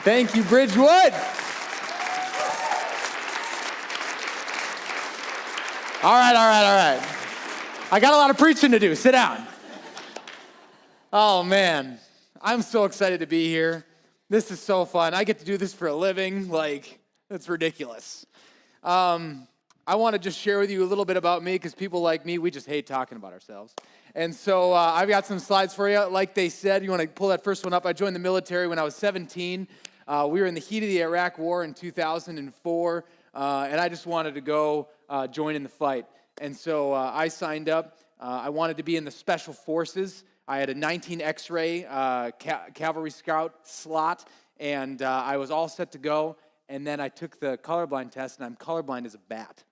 Thank you, Bridgewood. All right. I got a lot of preaching to do. Sit down. Oh, man. I'm so excited to be here. This is so fun. I get to do this for a living. It's ridiculous. I want to just share with you a little bit about me because people like me, we just hate talking about ourselves. And so I've got some slides for you. Like they said, you want to pull that first one up. I joined the military when I was 17. We were in the heat of the Iraq War in 2004, and I just wanted to go join in the fight. And so I signed up. I wanted to be in the Special Forces. I had a 19 X-ray Cavalry Scout slot, and I was all set to go. And then I took the colorblind test, and I'm colorblind as a bat.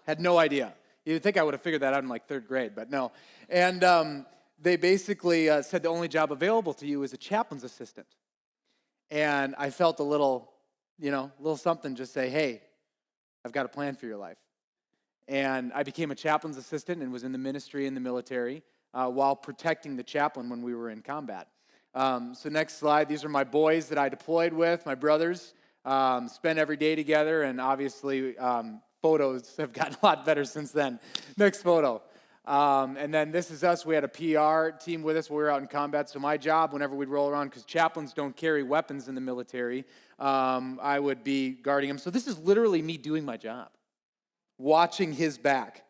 Had no idea. You'd think I would have figured that out in third grade, but no. And they basically said the only job available to you is a chaplain's assistant. And I felt a little something, just say, hey, I've got a plan for your life. And I became a chaplain's assistant and was in the ministry in the military while protecting the chaplain when we were in combat. So next slide, these are my boys that I deployed with, my brothers, spent every day together, and obviously photos have gotten a lot better since then. Next photo. And then this is us. We had a PR team with us when we were out in combat. So my job, whenever we'd roll around, because chaplains don't carry weapons in the military, I would be guarding him. So this is literally me doing my job, watching his back.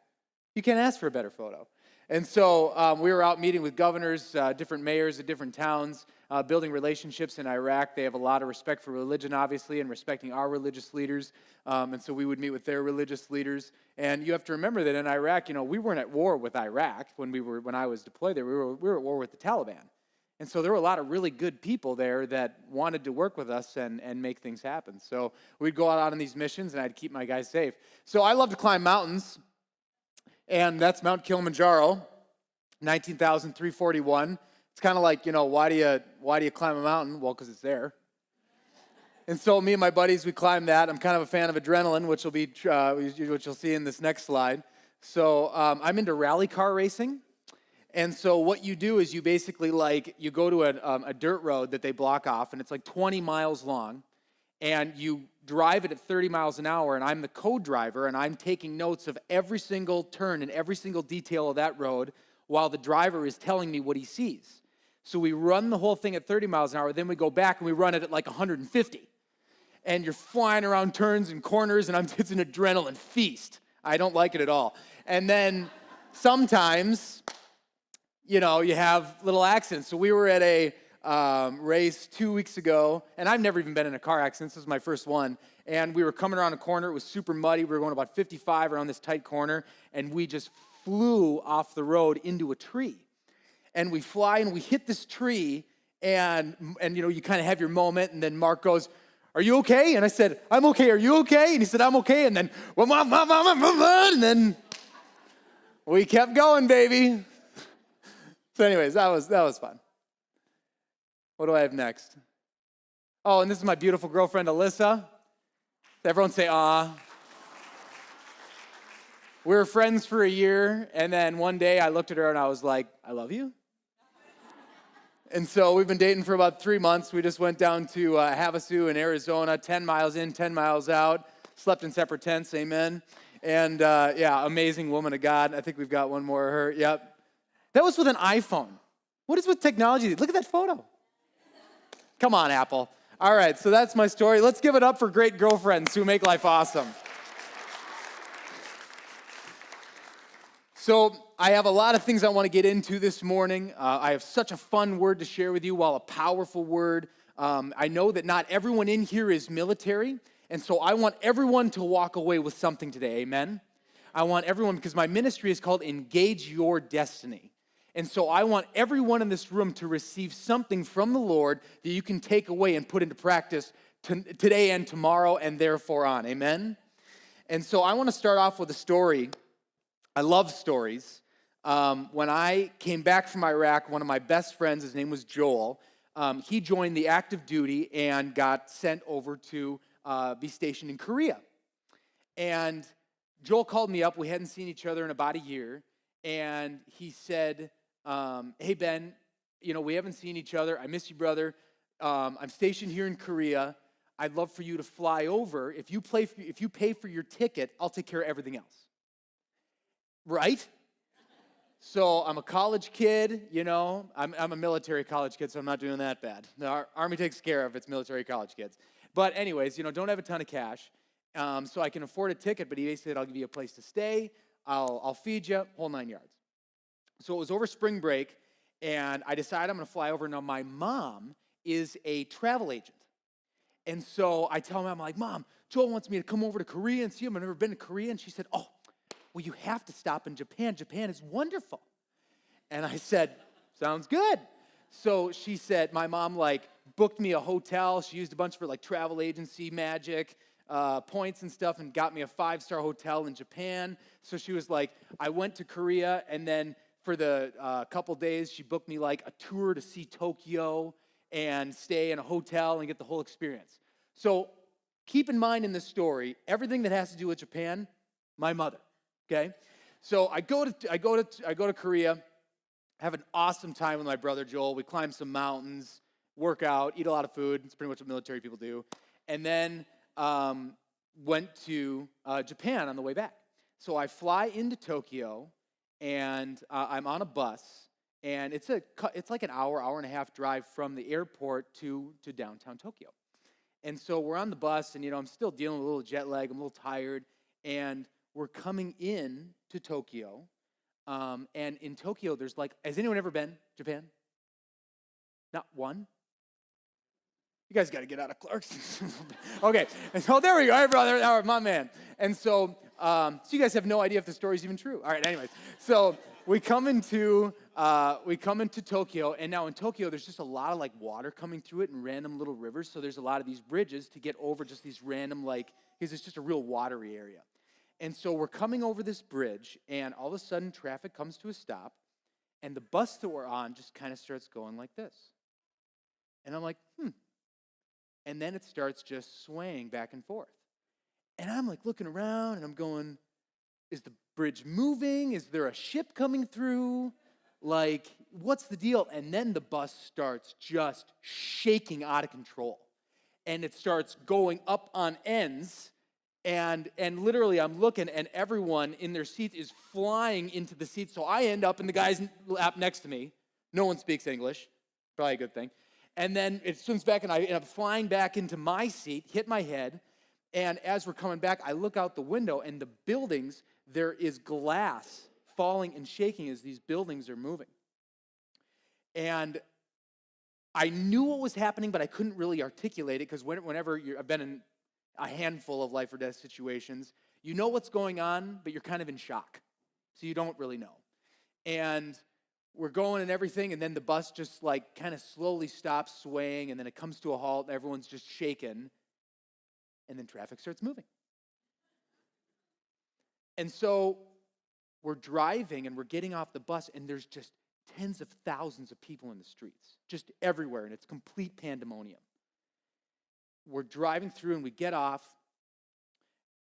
You can't ask for a better photo. And so we were out meeting with governors, different mayors of different towns, building relationships in Iraq. They have a lot of respect for religion, obviously, and respecting our religious leaders. And so we would meet with their religious leaders. And you have to remember that in Iraq, we weren't at war with Iraq when I was deployed there. We were at war with the Taliban. And so there were a lot of really good people there that wanted to work with us and make things happen. So we'd go out on these missions, and I'd keep my guys safe. So I love to climb mountains. And that's Mount Kilimanjaro, 19,341. It's kind of like, why do you climb a mountain? Well, because it's there. And so me and my buddies, we climbed that. I'm kind of a fan of adrenaline, which you'll see in this next slide. So I'm into rally car racing. And so what you do is you basically you go to a dirt road that they block off, and it's 20 miles long. And you drive it at 30 miles an hour, and I'm the co-driver, and I'm taking notes of every single turn and every single detail of that road while the driver is telling me what he sees. So we run the whole thing at 30 miles an hour, then we go back and we run it at 150. And you're flying around turns and corners, and it's an adrenaline feast. I don't like it at all. And then sometimes, you have little accidents. So we were at a race 2 weeks ago, and I've never even been in a car accident. This was my first one, and we were coming around a corner. It was super muddy. We were going about 55 around this tight corner, and we just flew off the road into a tree. And we fly, and we hit this tree, and you kind of have your moment, and then Mark goes, "Are you okay?" And I said, "I'm okay. Are you okay?" And he said, "I'm okay." And then, and then we kept going, baby. So anyways, that was fun. What do I have next? Oh, and this is my beautiful girlfriend, Alyssa. Everyone say, "Aw." We were friends for a year, and then one day I looked at her and I was like, "I love you." And so we've been dating for about 3 months. We just went down to Havasu in Arizona, 10 miles in, 10 miles out. Slept in separate tents, amen. And amazing woman of God. I think we've got one more of her. Yep. That was with an iPhone. What is with technology? Look at that photo. Come on, Apple. All right, so that's my story. Let's give it up for great girlfriends who make life awesome. So I have a lot of things I want to get into this morning. I have such a fun word to share with you, while a powerful word. I know that not everyone in here is military, and so I want everyone to walk away with something today, amen? I want everyone, because my ministry is called Engage Your Destiny. And so I want everyone in this room to receive something from the Lord that you can take away and put into practice today and tomorrow and therefore on. Amen? And so I want to start off with a story. I love stories. When I came back from Iraq, one of my best friends, his name was Joel, he joined the active duty and got sent over to be stationed in Korea. And Joel called me up. We hadn't seen each other in about a year. And he said, "Hey, Ben, we haven't seen each other. I miss you, brother. I'm stationed here in Korea. I'd love for you to fly over. If you pay for your ticket, I'll take care of everything else. Right? So I'm a college kid, I'm a military college kid, so I'm not doing that bad. The Army takes care of its military college kids. But anyways, don't have a ton of cash, so I can afford a ticket, but he said, I'll give you a place to stay, I'll feed you, whole 9 yards. So it was over spring break, and I decided I'm going to fly over. Now, my mom is a travel agent. And so I tell Mom, I'm like, Mom, Joel wants me to come over to Korea and see him. I've never been to Korea. And she said, oh, well, you have to stop in Japan. Japan is wonderful. And I said, sounds good. So she said, my mom booked me a hotel. She used a bunch of her travel agency magic points and stuff and got me a 5-star hotel in Japan. So she was like, I went to Korea, and then for the couple days, she booked me a tour to see Tokyo and stay in a hotel and get the whole experience. So keep in mind in this story, everything that has to do with Japan, my mother. Okay, so I go to Korea, have an awesome time with my brother Joel. We climb some mountains, work out, eat a lot of food. It's pretty much what military people do. And then went to Japan on the way back. So I fly into Tokyo, and I'm on a bus, and it's like an hour and a half drive from the airport to downtown Tokyo. And so we're on the bus, and I'm still dealing with a little jet lag. I'm a little tired, and we're coming in to Tokyo, and in Tokyo, there's has anyone ever been Japan? Not one? You guys got to get out of Clarkson. Okay, and so there we go. All right, brother, all right, my man. And so you guys have no idea if the story's even true. All right, anyways, so we come into Tokyo, and now in Tokyo, there's just a lot of water coming through it and random little rivers. So there's a lot of these bridges to get over just these random because it's just a real watery area. And so we're coming over this bridge, and all of a sudden, traffic comes to a stop, and the bus that we're on just kind of starts going like this. And I'm like, And then it starts just swaying back and forth. And I'm looking around, and I'm going, is the bridge moving? Is there a ship coming through? What's the deal? And then the bus starts just shaking out of control. And it starts going up on ends. And literally, I'm looking, and everyone in their seats is flying into the seats. So I end up in the guy's lap next to me. No one speaks English. Probably a good thing. And then it swims back, and I end up flying back into my seat, hit my head. And as we're coming back, I look out the window, and the buildings, there is glass falling and shaking as these buildings are moving. And I knew what was happening, but I couldn't really articulate it, because whenever I've been in a handful of life or death situations, you know what's going on, but you're kind of in shock. So you don't really know. And we're going and everything, and then the bus just kind of slowly stops swaying, and then it comes to a halt, and everyone's just shaken, and then traffic starts moving. And so we're driving, and we're getting off the bus, and there's just tens of thousands of people in the streets, just everywhere, and it's complete pandemonium. We're driving through, and we get off.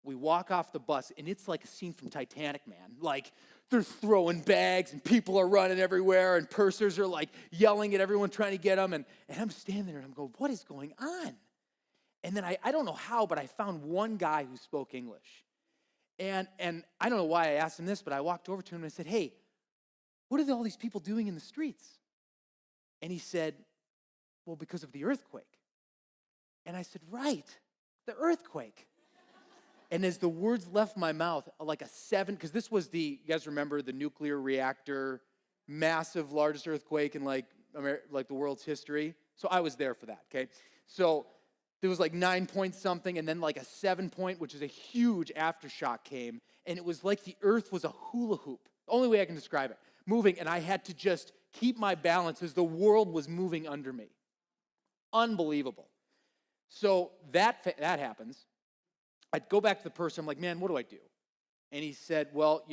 We walk off the bus, and it's like a scene from Titanic, man. They're throwing bags, and people are running everywhere, and pursers are yelling at everyone trying to get them. And I'm standing there, and I'm going, what is going on? And then I don't know how, but I found one guy who spoke English. And I don't know why I asked him this, but I walked over to him, and I said, hey, what are all these people doing in the streets? And he said, well, because of the earthquake. And I said, right, the earthquake. And as the words left my mouth, because this was you guys remember the nuclear reactor, massive, largest earthquake in the world's history. So I was there for that, okay? So there was 9 point something, and then a 7 point, which is a huge aftershock came, and it was like the earth was a hula hoop. The only way I can describe it. Moving, and I had to just keep my balance as the world was moving under me. Unbelievable. So that happens. I'd go back to the person. I'm like, man, what do I do? And he said, well,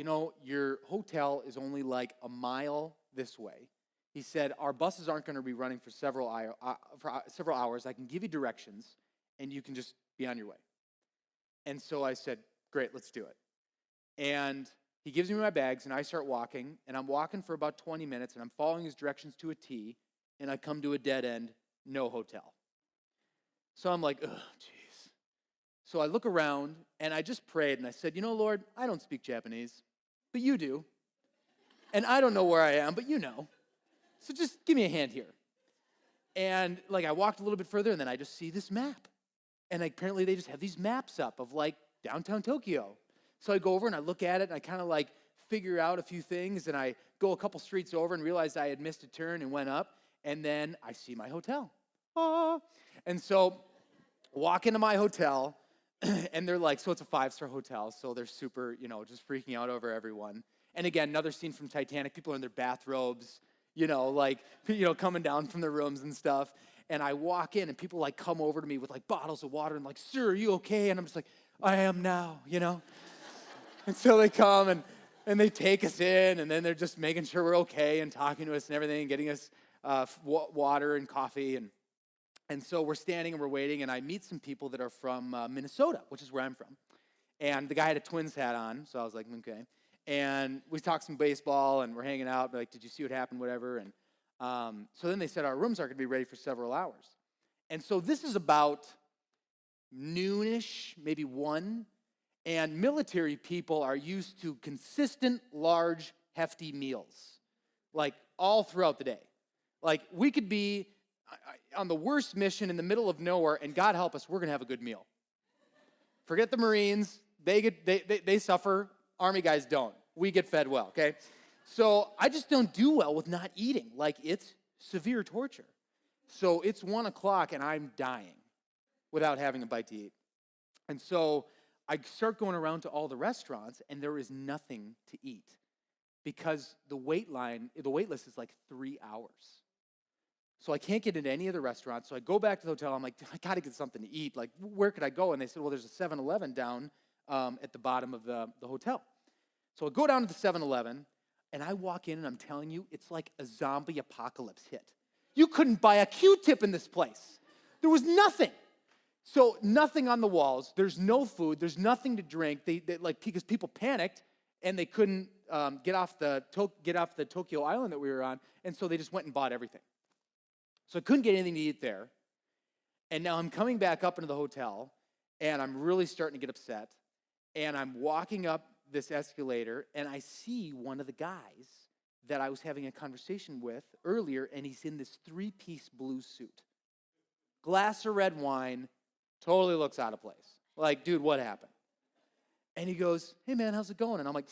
your hotel is only a mile this way. He said, our buses aren't going to be running for several hours. I can give you directions, and you can just be on your way. And so I said, great, let's do it. And he gives me my bags, and I start walking, and I'm walking for about 20 minutes, and I'm following his directions to a T, and I come to a dead end, no hotel. So I'm like, oh, jeez. So I look around, and I just prayed, and I said, Lord, I don't speak Japanese, but you do. And I don't know where I am, but you know. So just give me a hand here. And I walked a little bit further, and then I just see this map. And apparently they just have these maps up of downtown Tokyo. So I go over and I look at it, and I kind of figure out a few things, and I go a couple streets over and realized I had missed a turn and went up, and then I see my hotel. Ah. And so walk into my hotel, and they're so it's a 5-star hotel, so they're super, just freaking out over everyone. And again, another scene from Titanic, people are in their bathrobes, coming down from the rooms and stuff. And I walk in, and people come over to me with bottles of water and sir, are you okay? And I'm just I am now, And so they come and they take us in, and then they're just making sure we're okay and talking to us and everything and getting us water and coffee. And so we're standing and we're waiting, and I meet some people that are from Minnesota, which is where I'm from. And the guy had a Twins hat on, so I was like, okay. And we talked some baseball, and we're hanging out, did you see what happened, whatever. And so then they said our rooms aren't going to be ready for several hours. And so this is about noonish, maybe 1, and military people are used to consistent, large, hefty meals, all throughout the day. We could be on the worst mission in the middle of nowhere, and God help us, we're going to have a good meal. Forget the Marines. They suffer. Army guys don't. We get fed well, okay? So I just don't do well with not eating. It's severe torture. So it's 1 o'clock, and I'm dying without having a bite to eat. And so I start going around to all the restaurants, and there is nothing to eat because the wait list is 3 hours. So I can't get into any of the restaurants. So I go back to the hotel. I'm like, I got to get something to eat. Where could I go? And they said, well, there's a 7-Eleven down at the bottom of the hotel. So I go down to the 7-Eleven, and I walk in, and I'm telling you, it's like a zombie apocalypse hit. You couldn't buy a Q-tip in this place. There was nothing. So nothing on the walls. There's no food. There's nothing to drink. They because people panicked, and they couldn't get off the Tokyo Island that we were on, and so they just went and bought everything. So I couldn't get anything to eat there. And now I'm coming back up into the hotel, and I'm really starting to get upset. And I'm walking up this escalator, and I see one of the guys that I was having a conversation with earlier, and he's in this 3-piece blue suit. Glass of red wine, totally looks out of place. Dude, what happened? And he goes, hey, man, how's it going? And I'm like,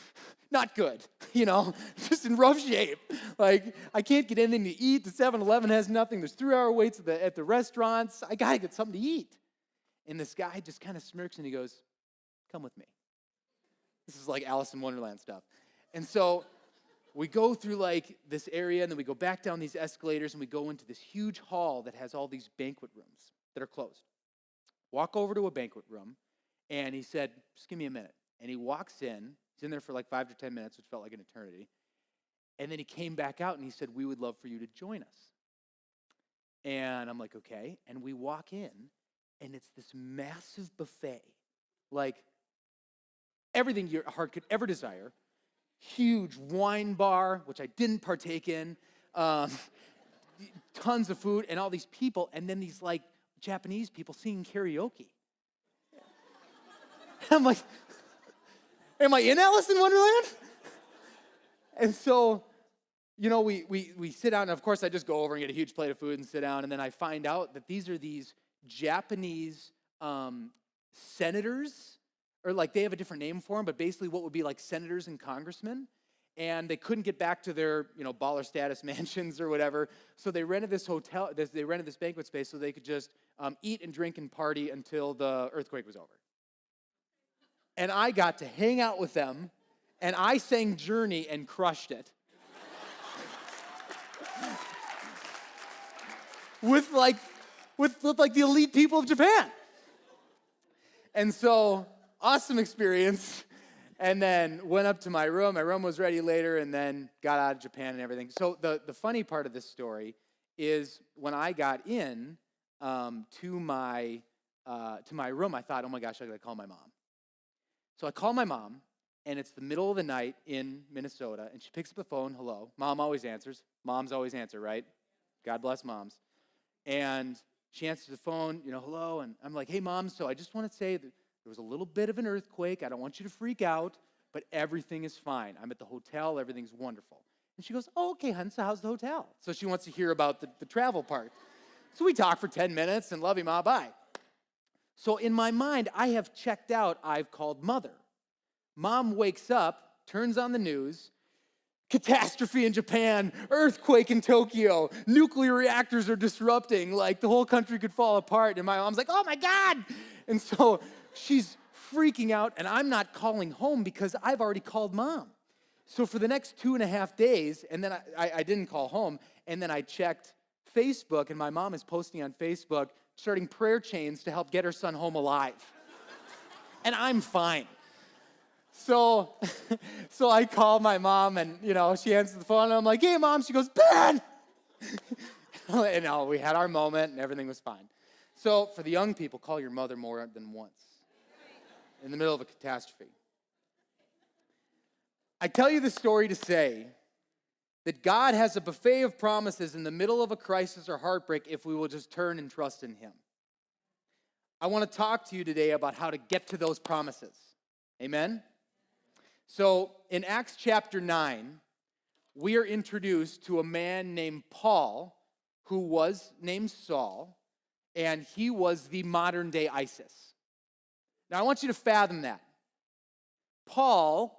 not good, just in rough shape. I can't get anything to eat. The 7-Eleven has nothing. There's 3-hour waits at the restaurants. I got to get something to eat. And this guy just kind of smirks, and he goes, come with me. This is like Alice in Wonderland stuff. And so we go through this area, and then we go back down these escalators, and we go into this huge hall that has all these banquet rooms that are closed. Walk over to a banquet room. And he said, just give me a minute. And he walks in. He's in there for 5 to 10 minutes, which felt like an eternity. And then he came back out, and he said, we would love for you to join us. And I'm like, okay. And we walk in, and it's this massive buffet. Everything your heart could ever desire. Huge wine bar, which I didn't partake in. Tons of food, and all these people. And then these, Japanese people singing karaoke. I'm like, am I in Alice in Wonderland? And so, we sit down, and of course I just go over and get a huge plate of food and sit down, and then I find out that these are these Japanese senators, or they have a different name for them, but basically what would be senators and congressmen, and they couldn't get back to their, baller status mansions or whatever, so they rented this banquet space so they could just eat and drink and party until the earthquake was over. And I got to hang out with them, and I sang Journey and crushed it. with the elite people of Japan. And so, awesome experience. And then went up to my room. My room was ready later, and then got out of Japan and everything. So the funny part of this story is when I got in to my room, I thought, oh my gosh, I gotta call my mom. So I call my mom, and it's the middle of the night in Minnesota, and she picks up the phone. Hello. Mom always answers. Moms always answer, right? God bless moms. And she answers the phone, hello, and I'm like, hey, Mom, so I just want to say that there was a little bit of an earthquake. I don't want you to freak out, but everything is fine. I'm at the hotel. Everything's wonderful. And she goes, oh, okay, hon, so how's the hotel? So she wants to hear about the travel part. So we talk for 10 minutes, and love you, Ma, bye. So in my mind, I have checked out, I've called Mother. Mom wakes up, turns on the news, catastrophe in Japan, earthquake in Tokyo, nuclear reactors are disrupting, like the whole country could fall apart. And my mom's like, oh my God. And so she's freaking out, and I'm not calling home because I've already called Mom. So for the next 2.5 days, and then I didn't call home, and then I checked Facebook, and my mom is posting on Facebook, starting prayer chains to help get her son home alive. And I'm fine. So I call my mom, and, she answers the phone, and I'm like, hey, Mom. She goes, Ben! And we had our moment, and everything was fine. So for the young people, call your mother more than once in the middle of a catastrophe. I tell you this story to say that God has a buffet of promises in the middle of a crisis or heartbreak if we will just turn and trust in Him. I want to talk to you today about how to get to those promises. Amen? So in Acts chapter 9, we are introduced to a man named Paul, who was named Saul, and he was the modern day ISIS. Now I want you to fathom that. Paul,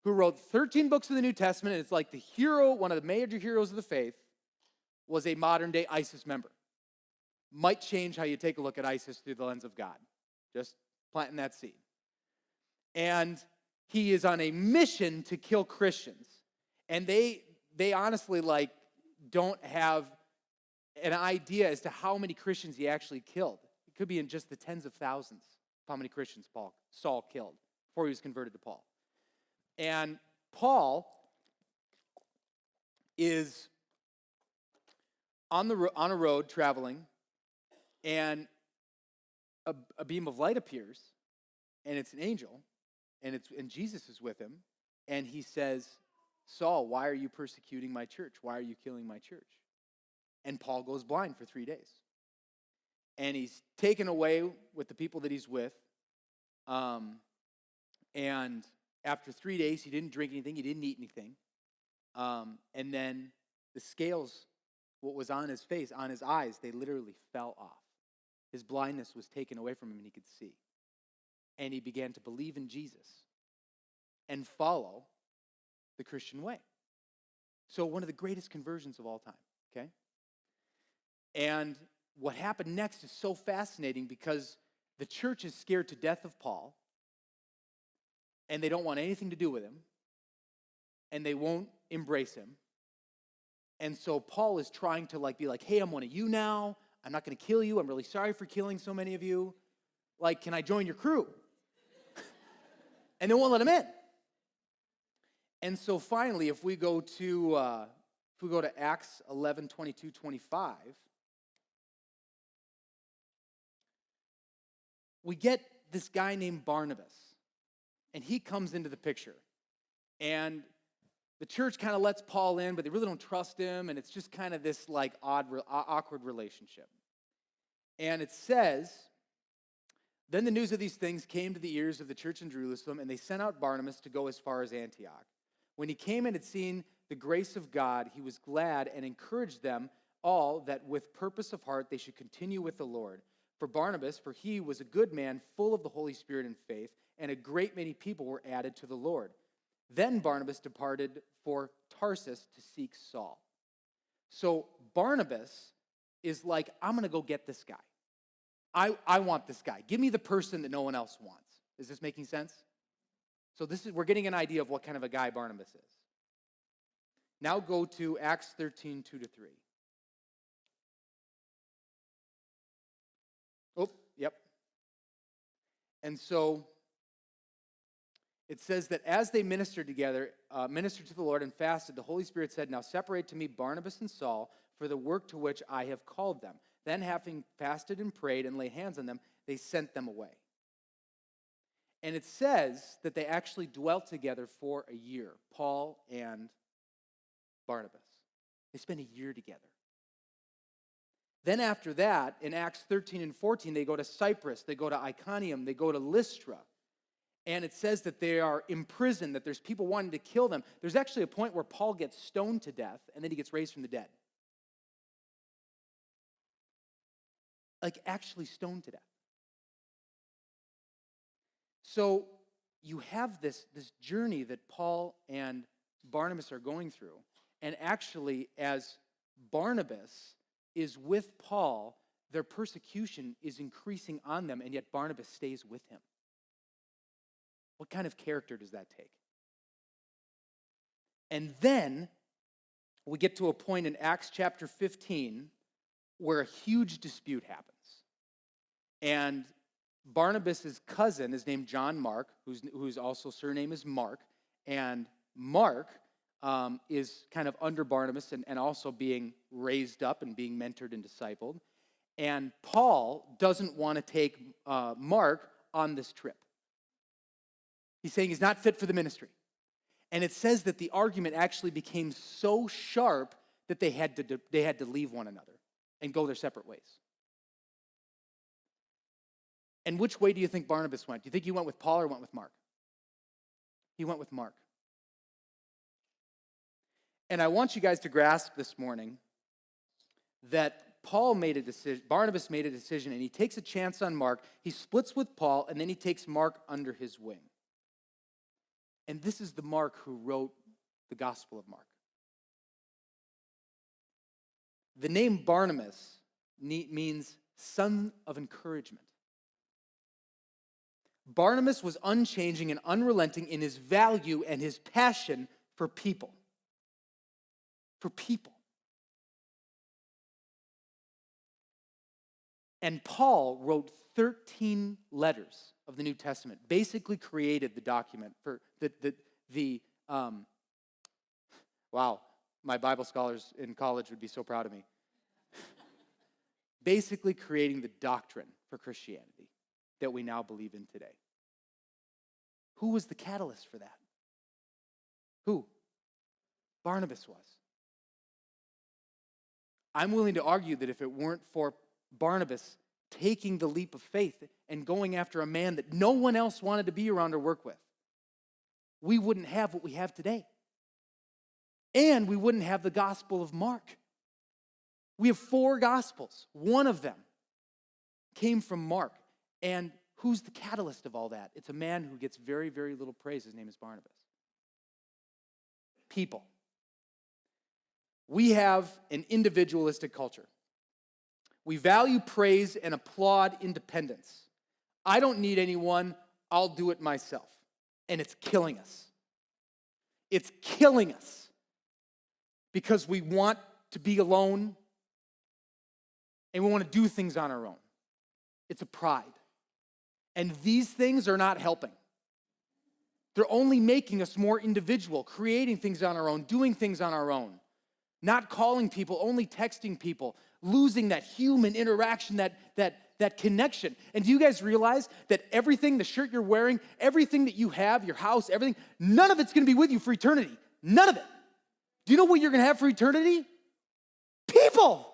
who wrote 13 books of the New Testament, and it's like the hero, one of the major heroes of the faith, was a modern day ISIS member. Might change how you take a look at ISIS through the lens of God. Just planting that seed. And he is on a mission to kill Christians. And they honestly don't have an idea as to how many Christians he actually killed. It could be in just the tens of thousands of how many Christians Saul killed before he was converted to Paul. And Paul is on a road traveling, and a beam of light appears, and it's an angel, and Jesus is with him, and he says, Saul, why are you persecuting my church? Why are you killing my church? And Paul goes blind for 3 days. And he's taken away with the people that he's with. And after 3 days, he didn't drink anything. He didn't eat anything. And then the scales, what was on his face, on his eyes, they literally fell off. His blindness was taken away from him, and he could see. And he began to believe in Jesus and follow the Christian way. So one of the greatest conversions of all time, okay? And what happened next is so fascinating because the church is scared to death of Paul, and they don't want anything to do with him, and they won't embrace him. And so Paul is trying to be like, hey, I'm one of you now. I'm not going to kill you. I'm really sorry for killing so many of you. Can I join your crew? And they won't let him in. And so finally, if we go to Acts 11, 22, 25, we get this guy named Barnabas, and he comes into the picture. And the church kind of lets Paul in, but they really don't trust him, and it's just kind of this awkward relationship. And it says, then the news of these things came to the ears of the church in Jerusalem, and they sent out Barnabas to go as far as Antioch. When he came and had seen the grace of God, he was glad and encouraged them all that with purpose of heart they should continue with the Lord. For Barnabas, for he was a good man, full of the Holy Spirit and faith, and a great many people were added to the Lord. Then Barnabas departed for Tarsus to seek Saul. So Barnabas is like, I'm going to go get this guy. I want this guy. Give me the person that no one else wants. Is this making sense? So we're getting an idea of what kind of a guy Barnabas is. Now go to Acts 13, 2-3. Oh, yep. And so it says that as they ministered together, ministered to the Lord and fasted, the Holy Spirit said, now separate to me Barnabas and Saul for the work to which I have called them. Then having fasted and prayed and laid hands on them, they sent them away. And it says that they actually dwelt together for a year, Paul and Barnabas. They spent a year together. Then after that, in Acts 13 and 14, they go to Cyprus, they go to Iconium, they go to Lystra. And it says that they are imprisoned, that there's people wanting to kill them. There's actually a point where Paul gets stoned to death, and then he gets raised from the dead. Like actually stoned to death. So you have this journey that Paul and Barnabas are going through. And actually, as Barnabas is with Paul, their persecution is increasing on them, and yet Barnabas stays with him. What kind of character does that take? And then we get to a point in Acts chapter 15 where a huge dispute happens. And Barnabas' cousin is named John Mark, whose also surname is Mark. And Mark is kind of under Barnabas and also being raised up and being mentored and discipled. And Paul doesn't want to take Mark on this trip. He's saying he's not fit for the ministry. And it says that the argument actually became so sharp that they had to leave one another and go their separate ways. And which way do you think Barnabas went? Do you think he went with Paul or went with Mark? He went with Mark. And I want you guys to grasp this morning that Barnabas made a decision, and he takes a chance on Mark. He splits with Paul, and then he takes Mark under his wing. And this is the Mark who wrote the Gospel of Mark. The name Barnabas means son of encouragement. Barnabas was unchanging and unrelenting in his value and his passion for people. For people. And Paul wrote 13 letters of the New Testament, basically created the document for wow, my Bible scholars in college would be so proud of me. Basically creating the doctrine for Christianity that we now believe in today. Who was the catalyst for that? Who? Barnabas was. I'm willing to argue that if it weren't for Barnabas taking the leap of faith and going after a man that no one else wanted to be around or work with, we wouldn't have what we have today. And we wouldn't have the Gospel of Mark. We have 4 Gospels. One of them came from Mark. And who's the catalyst of all that? It's a man who gets very, very little praise. His name is Barnabas. People. We have an individualistic culture. We value praise and applaud independence. I don't need anyone. I'll do it myself. And it's killing us. It's killing us because we want to be alone and we want to do things on our own. It's a pride. And these things are not helping. They're only making us more individual, creating things on our own, doing things on our own, not calling people, only texting people, losing that human interaction, that connection. And do you guys realize that everything, the shirt you're wearing, everything that you have, your house, everything, none of it's going to be with you for eternity. None of it. Do you know what you're going to have for eternity? People.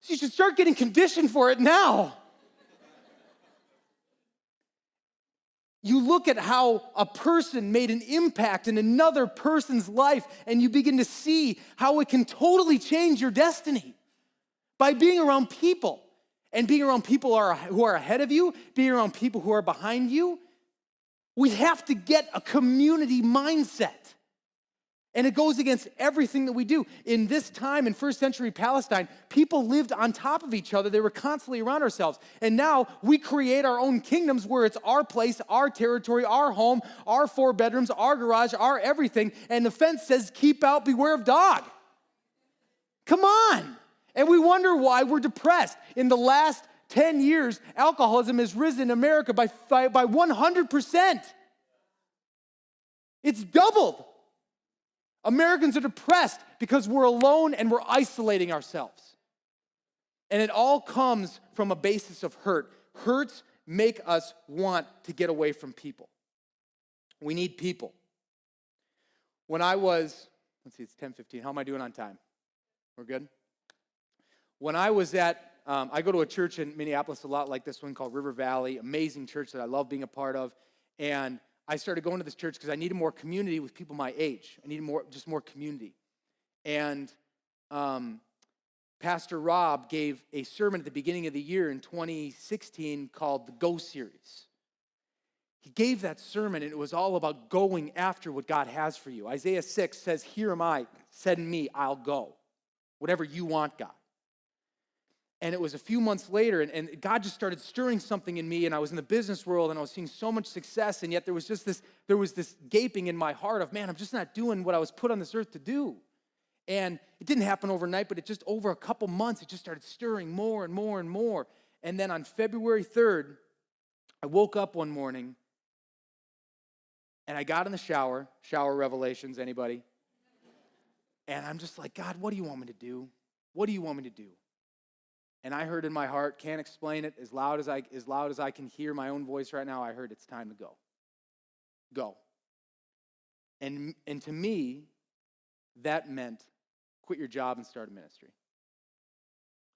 So you should start getting conditioned for it now. You look at how a person made an impact in another person's life, and you begin to see how it can totally change your destiny by being around people. And being around people who are ahead of you, being around people who are behind you. We have to get a community mindset. And it goes against everything that we do. In this time, in first century Palestine, people lived on top of each other. They were constantly around ourselves. And now we create our own kingdoms where it's our place, our territory, our home, our 4 bedrooms, our garage, our everything. And the fence says, keep out, beware of dog. Come on. And we wonder why we're depressed. In the last 10 years, alcoholism has risen in America by 100%. It's doubled. Americans are depressed because we're alone and we're isolating ourselves. And it all comes from a basis of hurt. Hurts make us want to get away from people. We need people. When I was, it's 10:15. How am I doing on time? We're good? When I was I go to a church in Minneapolis a lot like this one called River Valley, amazing church that I love being a part of. And I started going to this church because I needed more community with people my age. I needed more community. And Pastor Rob gave a sermon at the beginning of the year in 2016 called the Go Series. He gave that sermon, and it was all about going after what God has for you. Isaiah 6 says, "Here am I, send me, I'll go. Whatever you want, God." And it was a few months later, and God just started stirring something in me, and I was in the business world, and I was seeing so much success, and yet there was this gaping in my heart of, man, I'm just not doing what I was put on this earth to do. And it didn't happen overnight, but it just over a couple months, it just started stirring more and more and more. And then on February 3rd, I woke up one morning, and I got in the shower revelations, anybody? And I'm just like, God, what do you want me to do? What do you want me to do? And I heard in my heart, can't explain it, as loud as I can hear my own voice right now, I heard it's time to go. Go. And to me, that meant quit your job and start a ministry.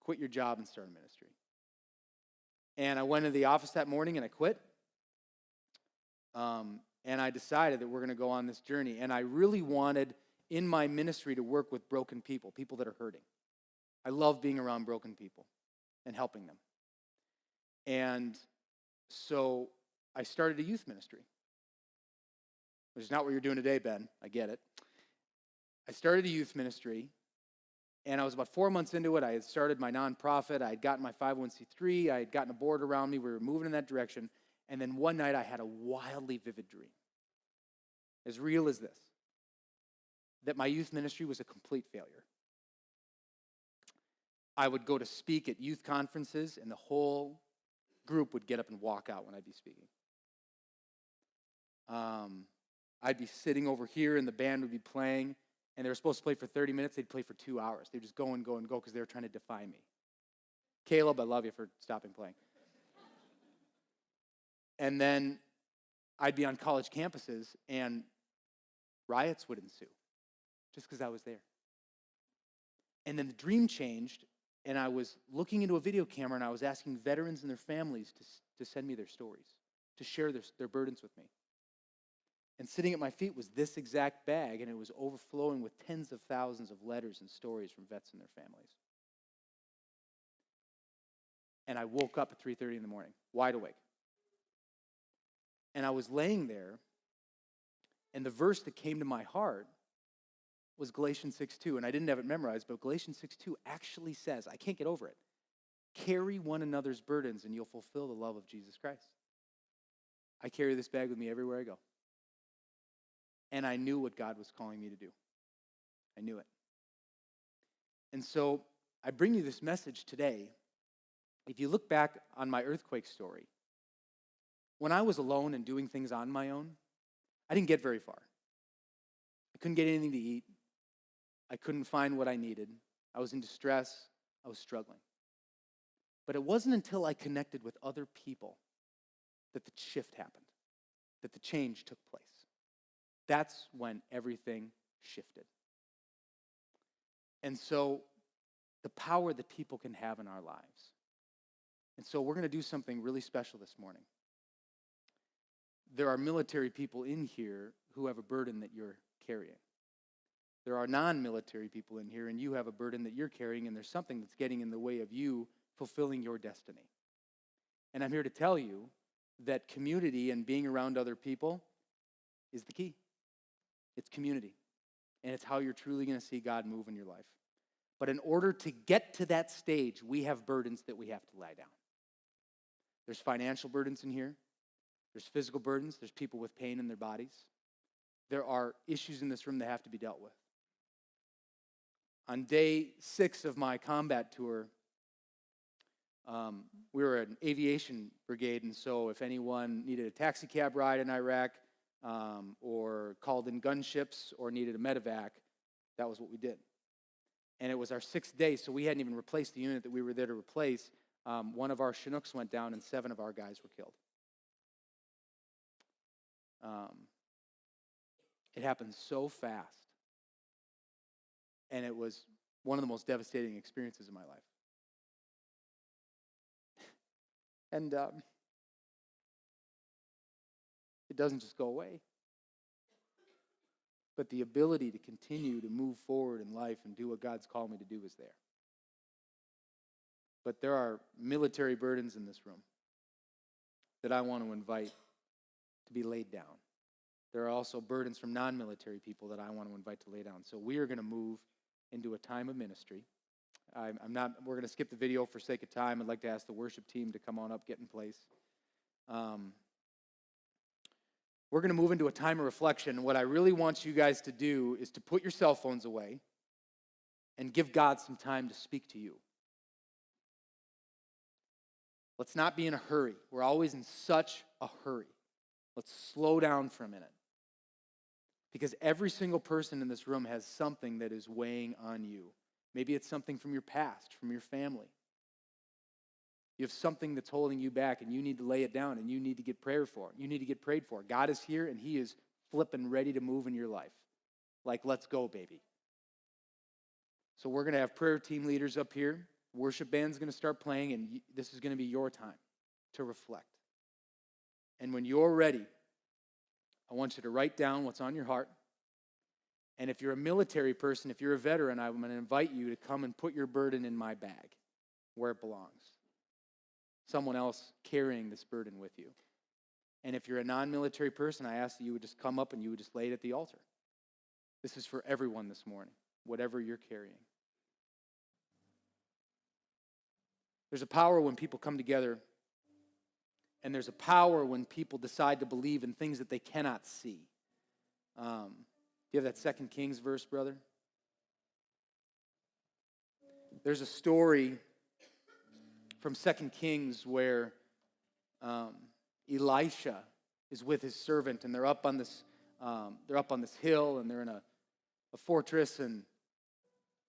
Quit your job and start a ministry. And I went into the office that morning and I quit. And I decided that we're going to go on this journey. And I really wanted in my ministry to work with broken people that are hurting. I love being around broken people and helping them. And so I started a youth ministry, which is not what you're doing today, Ben. I get it. I started a youth ministry, and I was about 4 months into it. I had started my nonprofit. I had gotten my 501c3. I had gotten a board around me. We were moving in that direction. And then one night I had a wildly vivid dream, as real as this, that my youth ministry was a complete failure. I would go to speak at youth conferences, and the whole group would get up and walk out when I'd be speaking. I'd be sitting over here, and the band would be playing, and they were supposed to play for 30 minutes. They'd play for 2 hours. They'd just go and go and go because they were trying to defy me. Caleb, I love you for stopping playing. And then I'd be on college campuses, and riots would ensue just because I was there. And then the dream changed, and I was looking into a video camera, and I was asking veterans and their families to send me their stories, to share their burdens with me. And sitting at my feet was this exact bag, and it was overflowing with tens of thousands of letters and stories from vets and their families. And I woke up at 3:30 in the morning, wide awake. And I was laying there, and the verse that came to my heart was Galatians 6:2, and I didn't have it memorized, but Galatians 6:2 actually says, I can't get over it, carry one another's burdens and you'll fulfill the love of Jesus Christ. I carry this bag with me everywhere I go. And I knew what God was calling me to do. I knew it. And so I bring you this message today. If you look back on my earthquake story, when I was alone and doing things on my own, I didn't get very far. I couldn't get anything to eat. I couldn't find what I needed. I was in distress. I was struggling. But it wasn't until I connected with other people that the shift happened, that the change took place. That's when everything shifted. And so the power that people can have in our lives. And so we're going to do something really special this morning. There are military people in here who have a burden that you're carrying. There are non-military people in here, and you have a burden that you're carrying, and there's something that's getting in the way of you fulfilling your destiny. And I'm here to tell you that community and being around other people is the key. It's community, and it's how you're truly going to see God move in your life. But in order to get to that stage, we have burdens that we have to lay down. There's financial burdens in here. There's physical burdens. There's people with pain in their bodies. There are issues in this room that have to be dealt with. On day 6 of my combat tour, we were an aviation brigade, and so if anyone needed a taxi cab ride in Iraq or called in gunships or needed a medevac, that was what we did. And it was our 6th day, so we hadn't even replaced the unit that we were there to replace. One of our Chinooks went down, and 7 of our guys were killed. It happened so fast. And it was one of the most devastating experiences of my life. And it doesn't just go away. But the ability to continue to move forward in life and do what God's called me to do is there. But there are military burdens in this room that I want to invite to be laid down. There are also burdens from non-military people that I want to invite to lay down. So we are going to move into a time of ministry. We're going to skip the video for sake of time. I'd like to ask the worship team to come on up, get in place. We're going to move into a time of reflection. What I really want you guys to do is to put your cell phones away and give God some time to speak to you. Let's not be in a hurry. We're always in such a hurry. Let's slow down for a minute. Because every single person in this room has something that is weighing on you. Maybe it's something from your past, from your family. You have something that's holding you back, and you need to lay it down, and you need to get prayer for. You need to get prayed for. God is here, and he is flipping ready to move in your life. Like, let's go, baby. So we're going to have prayer team leaders up here. Worship band's going to start playing, and this is going to be your time to reflect. And when you're ready, I want you to write down what's on your heart. And if you're a military person, if you're a veteran, I'm going to invite you to come and put your burden in my bag where it belongs. Someone else carrying this burden with you. And if you're a non-military person, I ask that you would just come up and you would just lay it at the altar. This is for everyone this morning, whatever you're carrying. There's a power when people come together, and there's a power when people decide to believe in things that they cannot see. Do you have that 2 Kings verse, brother? There's a story from 2 Kings where Elisha is with his servant, and they're up on this hill, and they're in a fortress, and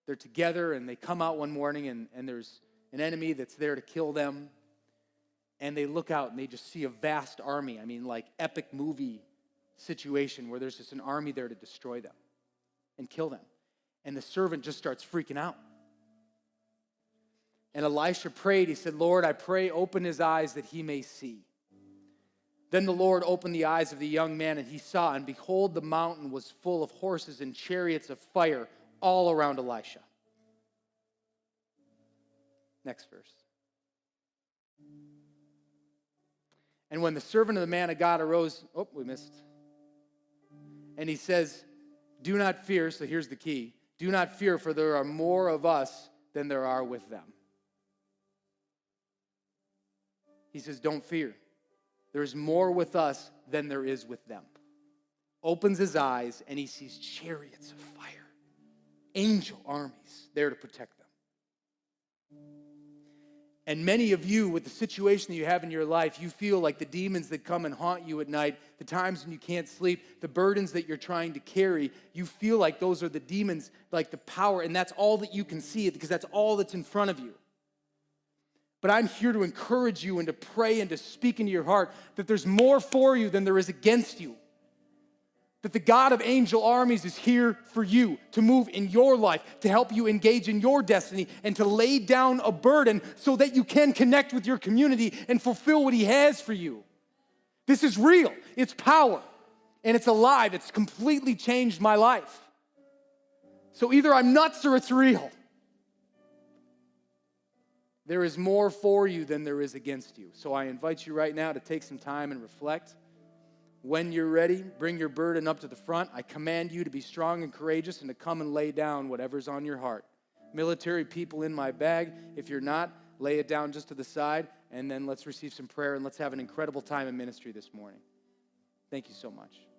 they're together, and they come out one morning, and there's an enemy that's there to kill them, and they look out, and they just see a vast army. I mean, like epic movie situation where there's just an army there to destroy them and kill them. And the servant just starts freaking out. And Elisha prayed. He said, Lord, I pray, open his eyes that he may see. Then the Lord opened the eyes of the young man, and he saw, and behold, the mountain was full of horses and chariots of fire all around Elisha. Next verse. And when the servant of the man of God arose, we missed. And he says, do not fear, so here's the key. Do not fear, for there are more of us than there are with them. He says, don't fear. There's more with us than there is with them. Opens his eyes, and he sees chariots of fire. Angel armies there to protect them. And many of you, with the situation that you have in your life, you feel like the demons that come and haunt you at night, the times when you can't sleep, the burdens that you're trying to carry, you feel like those are the demons, like the power, and that's all that you can see, because that's all that's in front of you. But I'm here to encourage you and to pray and to speak into your heart that there's more for you than there is against you. That the God of angel armies is here for you to move in your life, to help you engage in your destiny, and to lay down a burden so that you can connect with your community and fulfill what he has for you. This is real. It's power. And it's alive. It's completely changed my life. So either I'm nuts or it's real. There is more for you than there is against you. So I invite you right now to take some time and reflect. When you're ready, bring your burden up to the front. I command you to be strong and courageous and to come and lay down whatever's on your heart. Military people in my bag. If you're not, lay it down just to the side, and then let's receive some prayer, and let's have an incredible time in ministry this morning. Thank you so much.